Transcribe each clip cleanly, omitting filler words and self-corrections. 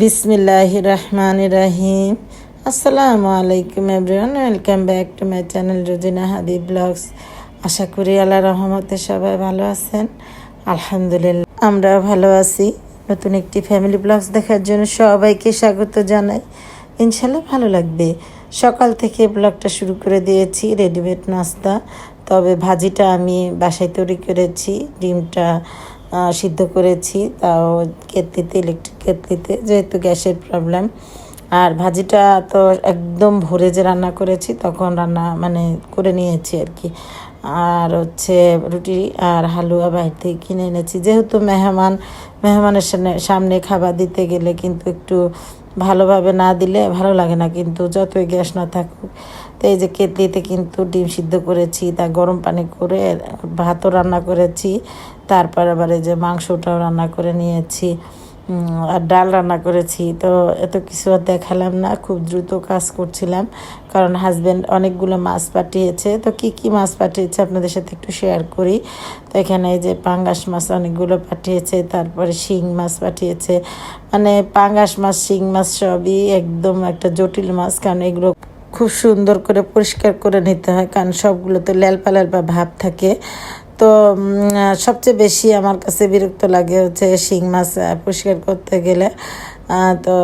বিসমিল্লাহির রহমানির রহিম। আসসালামু আলাইকুম everyone, welcome back to my channel Rozina Habib blogs. আশা করি আল্লাহর রহমতে সবাই ভালো আছেন। আলহামদুলিল্লাহ আমরাও ভালো আছি। নতুন একটি ফ্যামিলি ব্লগস দেখার জন্য সবাইকে স্বাগত জানাই। ইনশাল্লাহ ভালো লাগবে। সকাল থেকে ব্লগটা শুরু করে দিয়েছি, রেডিমেড নাস্তা। তবে ভাজিটা আমি বাসায় তৈরি করেছি, ডিমটা সিদ্ধ করেছি, তাও কেতলিতে, ইলেকট্রিক কেতলিতে, যেহেতু গ্যাসের প্রবলেম। আর ভাজিটা তো একদম ভোরে যে রান্না করেছি তখন রান্না করে নিয়েছি আর কি। আর হচ্ছে রুটি আর হালুয়া বাইরে থেকে কিনে এনেছি, যেহেতু মেহমানের সামনে খাবার দিতে গেলে কিন্তু একটু ভালোভাবে না দিলে ভালো লাগে না, কিন্তু যতই গ্যাস না থাকুক। তো এই যে কেতলিতে কিন্তু ডিম সিদ্ধ করেছি, তা গরম পানি করে ভাতও রান্না করেছি, তারপর আবার এই যে মাংসটাও রান্না করে নিয়েছি, আর ডাল রান্না করেছি। তো এত কিছু আর দেখালাম না, খুব দ্রুত কাজ করছিলাম, কারণ হাজব্যান্ড অনেকগুলো মাছ পাঠিয়েছে। তো কি কি মাছ পাঠিয়েছে আপনাদের সাথে একটু শেয়ার করি। তো এখানে এই যে পাঙ্গাস মাছ অনেকগুলো পাঠিয়েছে, তারপরে শিং মাছ পাঠিয়েছে। পাঙ্গাস মাছ, শিং মাছ সবই একদম একটা জটিল মাছ, কারণ এগুলো খুব সুন্দর করে পরিষ্কার করে নিতে হয়, কারণ সবগুলো তো ল্যালপা ল্যালপা ভাব থাকে। তো সবচেয়ে বেশি আমার কাছে বিরক্ত লাগে হচ্ছে শিং মাছ পরিষ্কার করতে গেলে। তো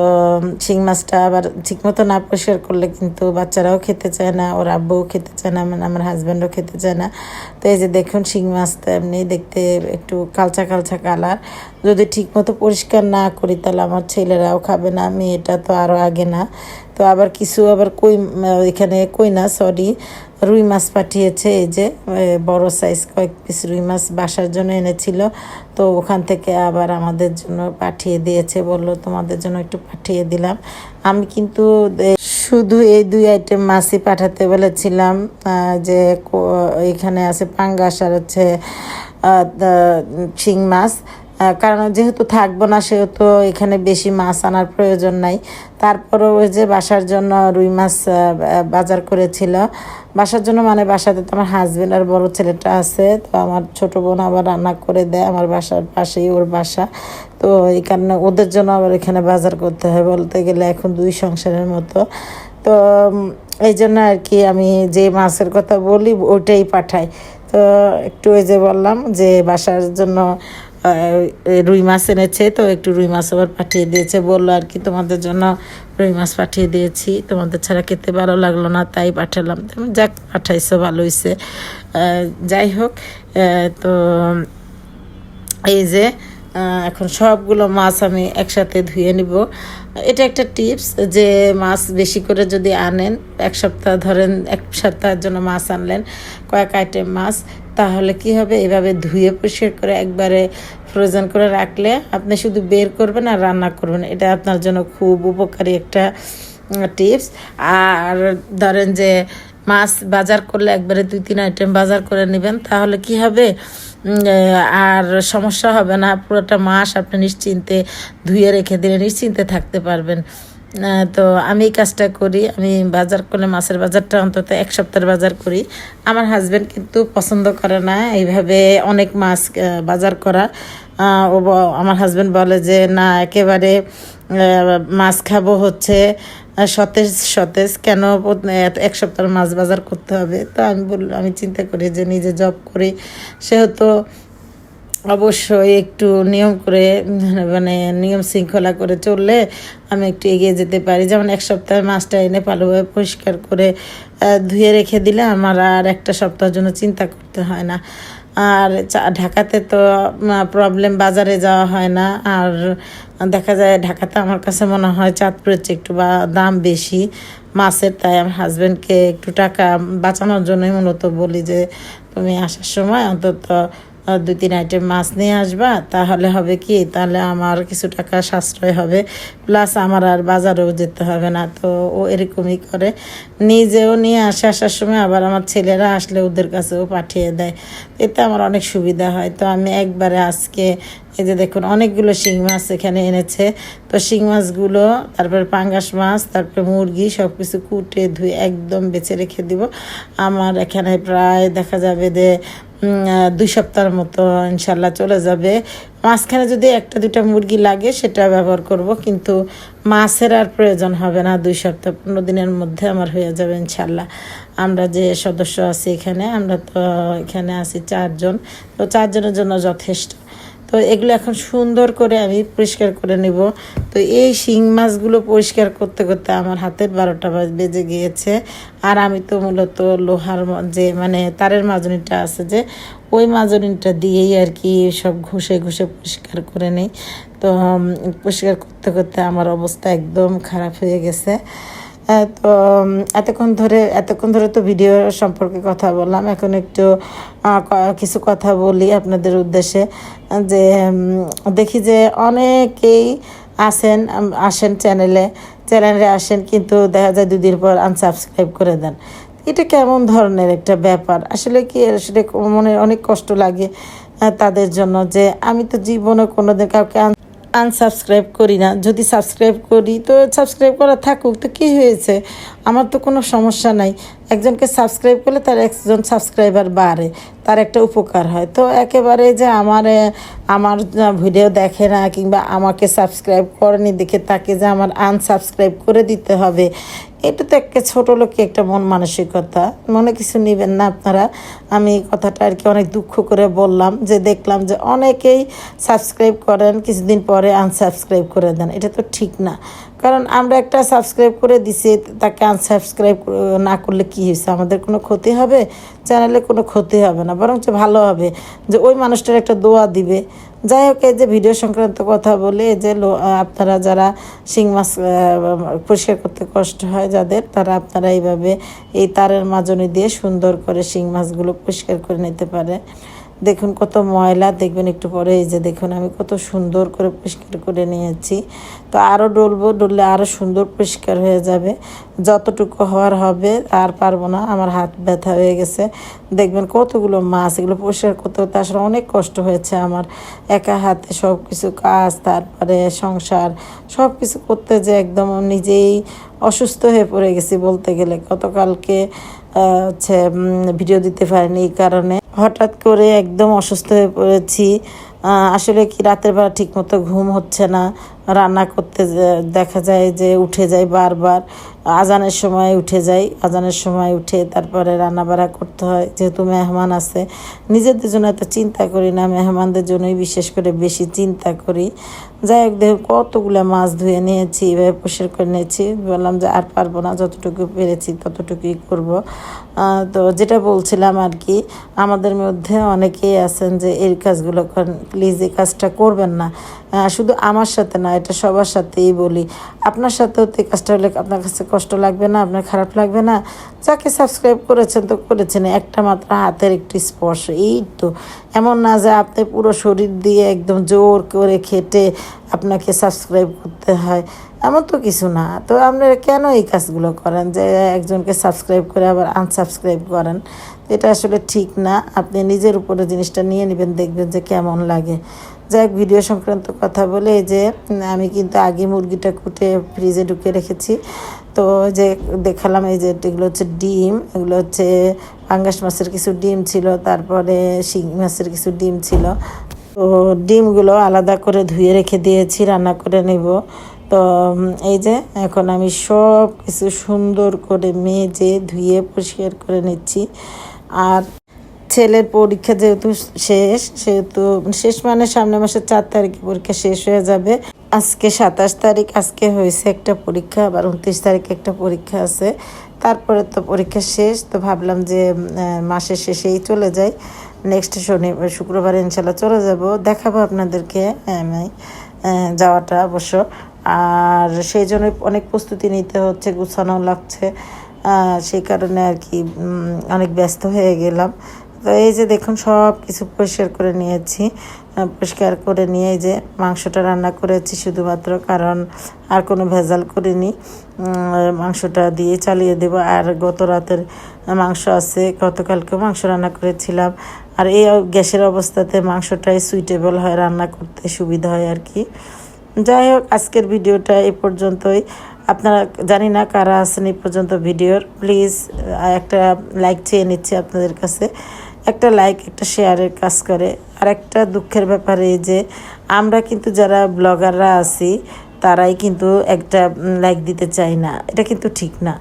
শিং মাছটা আবার ঠিকমতো না পরিষ্কার করলে কিন্তু বাচ্চারাও খেতে চায় না, ওর আব্বুও খেতে চায় না, আমার হাজব্যান্ডও খেতে চায় না। তো এই যে দেখুন শিং মাছটা এমনি দেখতে একটু কালচা কালচা কালার। যদি ঠিকমতো পরিষ্কার না করি তাহলে আমার ছেলেরাও খাবে না, মেয়েটা তো আরও আগে না। তো আবার কিছু এখানে কই না, সরি, রুই মাছ পাঠিয়েছে। এই যে বড় সাইজ কয়েক পিস রুই মাছ বাসার জন্য এনেছিল, তো ওখান থেকে আবার আমাদের জন্য পাঠিয়ে দিয়েছে, বললো তোমাদের জন্য একটু পাঠিয়ে দিলাম। আমি কিন্তু শুধু এই দুই আইটেম মাছই পাঠাতে বলেছিলাম, যে এখানে আছে পাঙ্গাস আর হচ্ছে শিং মাছ। কারণ যেহেতু থাকবো না, সেহেতু এখানে বেশি মাছ আনার প্রয়োজন নাই। তারপরেও ওই যে বাসার জন্য রুই মাছ বাজার করেছিল, বাসার জন্য বাসাতে তো আমার হাজবেন্ড আর বড় ছেলেটা আছে। তো আমার ছোট বোন আবার রান্না করে দেয়, আমার বাসার পাশেই ওর বাসা। তো এই কারণে ওদের জন্য আবার এখানে বাজার করতে হয়, বলতে গেলে এখন দুই সংসারের মতো। তো এই জন্য আর কি আমি যে মাছের কথা বলি ওইটাই পাঠাই। তো একটু ওই যে বললাম যে বাসার জন্য রুই মাছ এনেছে, তো একটু রুই মাছ আবার পাঠিয়ে দিয়েছে, বললো আর কি তোমাদের জন্য রুই মাছ পাঠিয়ে দিয়েছি, তোমাদের ছাড়া খেতে ভালো লাগলো না তাই পাঠালাম। যাক, পাঠাইছো ভালো হয়েছে। যাই হোক, তো এই যে এখন সবগুলো মাছ আমি একসাথে ধুয়ে নিব। এটা একটা টিপস, যে মাছ বেশি করে যদি আনেন, এক সপ্তাহের জন্য মাছ আনলেন কয়েক আইটেম মাছ, তাহলে কি হবে, এভাবে ধুয়ে পরিষ্কার করে একবারে ফ্রোজেন করে রাখলে আপনি শুধু বের করবেন আর রান্না করবেন। এটা আপনার জন্য খুব উপকারী একটা টিপস। আর ধরেন যে মাছ বাজার করলে একবারে 2-3 আইটেম বাজার করে নেবেন, তাহলে কি হবে, আর সমস্যা হবে না। পুরোটা মাস আপনি নিশ্চিন্তে ধুয়ে রেখে দিলে নিশ্চিন্তে থাকতে পারবেন। তো আমি এই কাজটা করি, আমি বাজার করলে মাছের বাজারটা অন্তত এক সপ্তাহের বাজার করি। আমার হাজব্যান্ড কিন্তু পছন্দ করে না এইভাবে অনেক মাছ বাজার করা। আমার হাজব্যান্ড বলে যে না, একেবারে মাছ খাবো হচ্ছে সতেজ সতেজ, কেন এক সপ্তাহের মাছ বাজার করতে হবে। তো আমি চিন্তা করি যে নিজে জব করি, সেহেতু অবশ্যই একটু নিয়ম করে নিয়ম শৃঙ্খলা করে চললে আমি একটু এগিয়ে যেতে পারি। যেমন এক সপ্তাহের মাছটা এনে ভালোভাবে পরিষ্কার করে ধুয়ে রেখে দিলে আমার আর একটা সপ্তাহের জন্য চিন্তা করতে হয় না। আর ঢাকাতে তো প্রবলেম, বাজারে যাওয়া হয় না। আর দেখা যায় ঢাকাতে আমার কাছে মনে হয় চাঁদপুরের চেয়ে একটু দাম বেশি মাছের, তাই আমার হাজব্যান্ডকে একটু টাকা বাঁচানোর জন্যই মূলত বলি যে তুমি আসার সময় অন্তত 2-3 আইটেম মাছ নিয়ে আসবা, তাহলে হবে কি, তাহলে আমার কিছু টাকা সাশ্রয় হবে, প্লাস আমার আর বাজারেও যেতে হবে না। তো ও এরকমই করে, নিজেও নিয়ে আসার সময় আবার আমার ছেলেরা আসলে ওদের কাছেও পাঠিয়ে দেয়, এতে আমার অনেক সুবিধা হয়। তো আমি একবারে আজকে এই যে দেখুন অনেকগুলো শিং মাছ এখানে এনেছে। তো শিং মাছগুলো, তারপরে পাঙ্গাস মাছ, তারপরে মুরগি সব কিছু কুটে ধুয়ে একদম বেছে রেখে দিব। আমার এখানে প্রায় দেখা যাবে যে 2 সপ্তাহের মতো ইনশাল্লাহ চলে যাবে। মাঝখানে যদি 1-2টা মুরগি লাগে সেটা ব্যবহার করব, কিন্তু মাছের আর প্রয়োজন হবে না। 2 সপ্তাহ 15 দিনের মধ্যে আমার হয়ে যাবে ইনশাল্লাহ। আমরা যে সদস্য আছি এখানে, আমরা তো এখানে আছি 4 জন, তো 4 জনের জন্য যথেষ্ট। তো এগুলো এখন সুন্দর করে আমি পরিষ্কার করে নিব। তো এই শিং মাছগুলো পরিষ্কার করতে করতে আমার হাতের 12টা বেজে গিয়েছে। আর আমি তো মূলত লোহার যে মানে তারের মাজনিটা আছে যে, ওই মাজনিটা দিয়েই আর কি সব ঘষে ঘষে পরিষ্কার করে নিই। তো পরিষ্কার করতে করতে আমার অবস্থা একদম খারাপ হয়ে গেছে। তো এতক্ষণ ধরে তো ভিডিও সম্পর্কে কথা বললাম, এখন একটু কিছু কথা বলি আপনাদের উদ্দেশ্যে। যে দেখি যে অনেকেই আসেন চ্যানেলে আসেন, কিন্তু দেখা যায় 2 দিন পর আনসাবস্ক্রাইব করে দেন। এটা কেমন ধরনের একটা ব্যাপার? আসলে মনে অনেক কষ্ট লাগে তাদের জন্য, যে আমি তো জীবনে কোনোদিন কাউকে আনসাবস্ক্রাইব করি না। যদি সাবস্ক্রাইব করি তো সাবস্ক্রাইব করা থাকুক, তো কী হয়েছে? আমার তো কোনো সমস্যা নাই। একজনকে সাবস্ক্রাইব করলে তার একজন সাবস্ক্রাইবার বাড়ে, তার একটা উপকার হয়। তো একেবারে যে আমার ভিডিও দেখে না কিংবা আমাকে সাবস্ক্রাইব করেনি দেখে তাকে যে আমার আনসাবস্ক্রাইব করে দিতে হবে, এটা তো একটা ছোটো লোককে একটা মন মানসিকতা। মনে কিছু নেবেন না আপনারা। আমি এই কথাটা আর কি অনেক দুঃখ করে বললাম, যে দেখলাম যে অনেকেই সাবস্ক্রাইব করেন, কিছুদিন পরে আনসাবস্ক্রাইব করে দেন। এটা তো ঠিক না। কারণ আমরা একটা সাবস্ক্রাইব করে দিছি, তাকে আনসাবস্ক্রাইব না করলে কী হয়েছে? আমাদের কোনো ক্ষতি হবে? চ্যানেলে কোনো ক্ষতি হবে না, বরঞ্চ ভালো হবে যে ওই মানুষটার একটা দোয়া দিবে। যাই হোক, এই যে ভিডিও সংক্রান্ত কথা বলে, এই যে আপনারা যারা শিং মাছ পরিষ্কার করতে কষ্ট হয় যাদের, তারা আপনারা এইভাবে এই তারের মাজনি দিয়ে সুন্দর করে শিং মাছগুলো পরিষ্কার করে নিতে পারে। দেখুন কত ময়লা, দেখবেন একটু পরে। এই যে দেখুন আমি কত সুন্দর করে পরিষ্কার করে নিয়েছি। তো আরও ডললে আরও সুন্দর পরিষ্কার হয়ে যাবে। যতটুকু হওয়ার হবে আর পারবো না, আমার হাত ব্যথা হয়ে গেছে। দেখবেন কতগুলো মাছ, এগুলো পরিষ্কার করতে করতে আসলে অনেক কষ্ট হয়েছে আমার। একা হাতে সব কিছু কাজ, তারপরে সংসার সব কিছু করতে যে একদম নিজেই অসুস্থ হয়ে পড়ে গেছি বলতে গেলে। গতকালকে ভিডিও দিতে পারিনি এই কারণে। হঠাৎ করে একদম অসুস্থ হয়ে পড়েছি। আসলে কি রাতের বেলা ঠিকমতো ঘুম হচ্ছে না, রান্না করতে দেখা যায় যে উঠে যাই বারবার। আজানের সময় উঠে তারপরে রান্না বাড়া করতে হয়, যেহেতু মেহমান আছে। নিজেদের জন্য এত চিন্তা করি না, মেহমানদের জন্যই বিশেষ করে বেশি চিন্তা করি। যাই হোক, দেখুন কতগুলো মাছ ধুয়ে নিয়েছি, এভাবে পরিষ্কার করে নিয়েছি। বললাম যে আর পারবো না, যতটুকু পেরেছি ততটুকুই করব। তো যেটা বলছিলাম আর কি, আমাদের মধ্যে অনেকেই আছেন যে এই কাজগুলো করেন। প্লিজ এই কাজটা করবেন না। শুধু আমার সাথে না, এটা সবার সাথেই বলি। আপনার সাথেও তো এই কাজটা হলে আপনার কাছে কষ্ট লাগবে না? আপনার খারাপ লাগবে না? যাকে সাবস্ক্রাইব করেছেন তো করেছেন, একটা মাত্র হাতের একটু স্পর্শ, এই তো। এমন না যে আপনি পুরো শরীর দিয়ে একদম জোর করে খেটে আপনাকে সাবস্ক্রাইব করতে হয়, এমন তো কিছু না। তো আপনারা কেন এই কাজগুলো করেন, যে একজনকে সাবস্ক্রাইব করে আবার আনসাবস্ক্রাইব করেন? এটা আসলে ঠিক না। আপনি নিজের উপরে জিনিসটা নিয়ে নেবেন, দেখবেন যে কেমন লাগে। যাই হোক, ভিডিও সংক্রান্ত কথা বলে, এই যে আমি কিন্তু আগে মুরগিটা কুটে ফ্রিজে ঢুকে রেখেছি। তো যে দেখালাম, এই যে এগুলো হচ্ছে ডিম, এগুলো হচ্ছে পাঙ্গাস মাছের কিছু ডিম ছিল, তারপরে শিং মাছের কিছু ডিম ছিল। তো ডিমগুলো আলাদা করে ধুয়ে রেখে দিয়েছি, রান্না করে নেব। তো এই যে এখন আমি সব কিছু সুন্দর করে মেজে ধুয়ে পরিষ্কার করে নিচ্ছি। আর ছেলের পরীক্ষা যেহেতু শেষ মানে সামনের মাসের 4 তারিখে পরীক্ষা শেষ হয়ে যাবে। আজকে 27 তারিখ, আজকে হয়েছে একটা পরীক্ষা, আবার 29 তারিখে একটা পরীক্ষা আছে। তারপরে তো পরীক্ষা শেষ। তো ভাবলাম যে মাসের শেষেই চলে যাই, নেক্সট শুক্রবার ইনশাল্লাহ চলে যাব। দেখাবো আপনাদেরকে আমি যাওয়াটা অবশ্য। আর সেই জন্য অনেক প্রস্তুতি নিতে হচ্ছে, গুছানো লাগছে। সেই কারণে আর কি অনেক ব্যস্ত হয়ে গেলাম। তো এই যে দেখুন সব কিছু পরিষ্কার করে নিয়েছি। পরিষ্কার করে নিয়ে এই যে মাংসটা রান্না করেছি শুধুমাত্র, কারণ আর কোনো ভেজাল করিনি। মাংসটা দিয়ে চালিয়ে দেব। আর গত রাতের মাংস আছে, গতকালকেও মাংস রান্না করেছিলাম। আর এই গ্যাসের অবস্থাতে মাংসটাই সুইটেবল হয়, রান্না করতে সুবিধা হয় আর কি। যাই হোক, আজকের ভিডিওটা এই পর্যন্তই। আপনারা জানি না কারা আছেন এই পর্যন্ত ভিডিওর, প্লিজ একটা লাইক চেয়ে নিচ্ছি আপনাদের কাছে। একটা লাইক একটা শেয়ারের কাজ করে। আর একটা দুঃখের ব্যাপার এই যে আমরা কিন্তু যারা ব্লগাররা আছি তারাই কিন্তু একটা লাইক দিতে চাই না, এটা কিন্তু ঠিক না।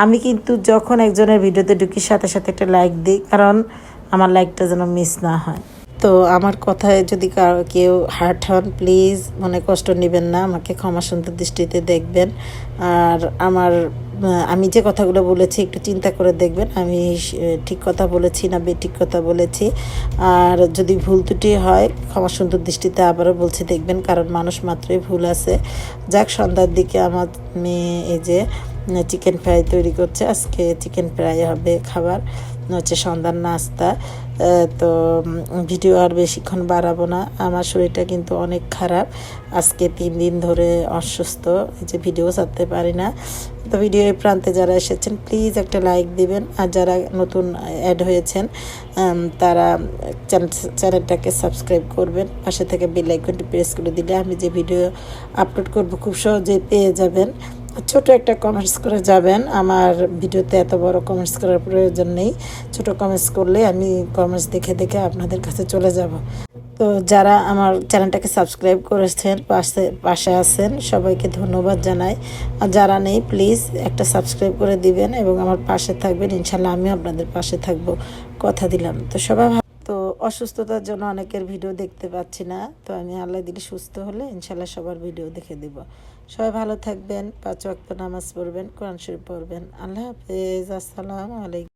আমি কিন্তু যখন একজনের ভিডিওতে ঢুকি সাথে সাথে একটা লাইক দিই, কারণ আমার লাইকটা যেন মিস না হয়। তো আমার কথায় যদি কেউ হার্ট হন, প্লিজ মনে কষ্ট নেবেন না, আমাকে ক্ষমা সুন্দর দৃষ্টিতে দেখবেন। আর আমি যে কথাগুলো বলেছি একটু চিন্তা করে দেখবেন, আমি ঠিক কথা বলেছি না বেঠিক কথা বলেছি। আর যদি ভুল ত্রুটি হয় ক্ষমা সুন্দর দৃষ্টিতে আবারও বলছি দেখবেন, কারণ মানুষ মাত্রই ভুল আছে। যাক, সন্ধ্যার দিকে আমার মেয়ে এই যে চিকেন ফ্রাই তৈরি করছে, আজকে চিকেন ফ্রাই হবে খাবার, হচ্ছে সন্ধ্যার নাস্তা। তো ভিডিও আর বেশিক্ষণ বাড়াবো না, আমার শরীরটা কিন্তু অনেক খারাপ, আজকে 3 দিন ধরে অসুস্থ, এই যে ভিডিও ছাড়তে পারি না। তো ভিডিওর প্রান্তে যারা এসেছেন প্লিজ একটা লাইক দিবেন, আর যারা নতুন অ্যাড হয়েছেন তারা চ্যানেলটাকে সাবস্ক্রাইব করবেন, পাশে থেকে বেল আইকনটি প্রেস করে দিলে আমি যে ভিডিও আপলোড করব খুব সহজেই পেয়ে যাবেন। ছোট একটা কমেন্টস করে যাবেন, আমার ভিডিওতে এত বড় কমেন্টস করার প্রয়োজন নেই, ছোট কমেন্টস করলে আমি কমেন্টস দেখে দেখে আপনাদের কাছে চলে যাব। তো যারা আমার চ্যানেলটাকে সাবস্ক্রাইব করেছেন, পাশে আছেন, সবাইকে ধন্যবাদ জানাই। আর যারা নেই প্লিজ একটা সাবস্ক্রাইব করে দিবেন এবং আমার পাশে থাকবেন, ইনশাল্লাহ আমিও আপনাদের পাশে থাকবো, কথা দিলাম। তো সবাই তো অসুস্থতার জন্য অনেকের ভিডিও দেখতে পাচ্ছি না, তো আমি আল্লাহ দিলে সুস্থ হলে ইনশাল্লাহ সবার ভিডিও দেখে দেব। সবাই ভালো থাকবেন, 5 ওয়াক্ত নামাজ পড়বেন, কোরআন শরীফ পড়বেন। আল্লাহ হাফেজ, আসসালামু আলাইকুম।